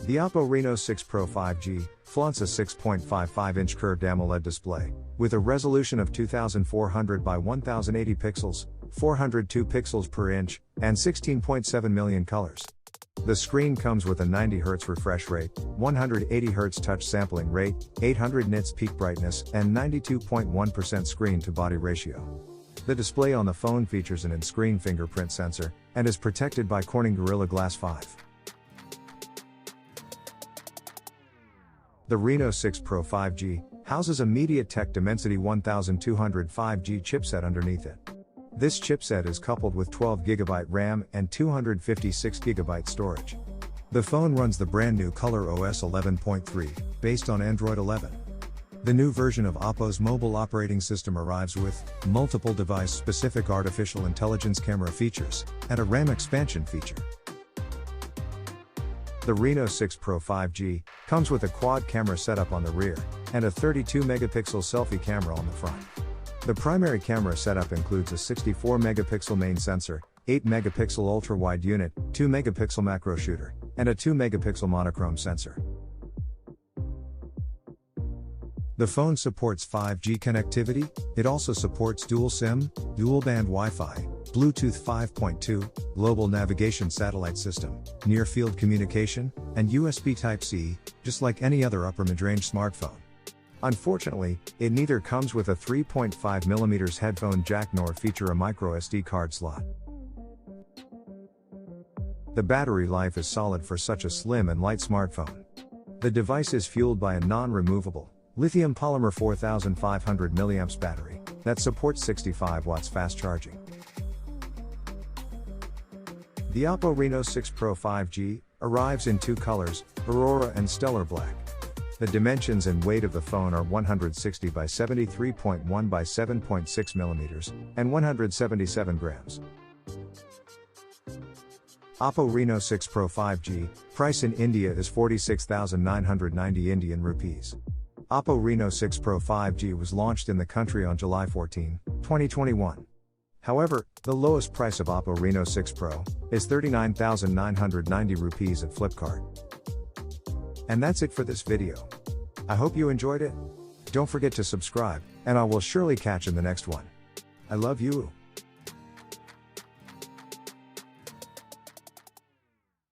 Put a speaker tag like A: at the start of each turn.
A: The Oppo Reno6 Pro 5G flaunts a 6.55-inch curved AMOLED display, with a resolution of 2400 by 1080 pixels, 402 pixels per inch, and 16.7 million colors. The screen comes with a 90 Hz refresh rate, 180 Hz touch sampling rate, 800 nits peak brightness, and 92.1% screen-to-body ratio. The display on the phone features an in-screen fingerprint sensor, and is protected by Corning Gorilla Glass 5. The Reno6 Pro 5G houses a MediaTek Dimensity 1200 5G chipset underneath it. This chipset is coupled with 12GB RAM and 256GB storage. The phone runs the brand new Color OS 11.3, based on Android 11. The new version of Oppo's mobile operating system arrives with multiple device-specific artificial intelligence camera features and a RAM expansion feature. The Reno6 Pro 5G comes with a quad camera setup on the rear and a 32-megapixel selfie camera on the front. The primary camera setup includes a 64-megapixel main sensor, 8-megapixel ultra-wide unit, 2-megapixel macro shooter, and a 2-megapixel monochrome sensor. The phone supports 5G connectivity. It also supports dual SIM, dual-band Wi-Fi, Bluetooth 5.2, global navigation satellite system, near-field communication, and USB Type-C, just like any other upper mid-range smartphone. Unfortunately, it neither comes with a 3.5mm headphone jack nor feature a micro SD card slot. The battery life is solid for such a slim and light smartphone. The device is fueled by a non-removable, lithium polymer 4500 mAh battery that supports 65 watts fast charging. The Oppo Reno6 Pro 5G arrives in two colors, Aurora and Stellar Black. The dimensions and weight of the phone are 160 by 73.1 by 7.6 millimeters and 177 grams. Oppo Reno6 Pro 5G, price in India is 46,990 Indian rupees. Oppo Reno6 Pro 5G was launched in the country on July 14, 2021. However, the lowest price of Oppo Reno6 Pro is 39,990 rupees at Flipkart. And that's it for this video. I hope you enjoyed it. Don't forget to subscribe, and I will surely catch you in the next one. I love you.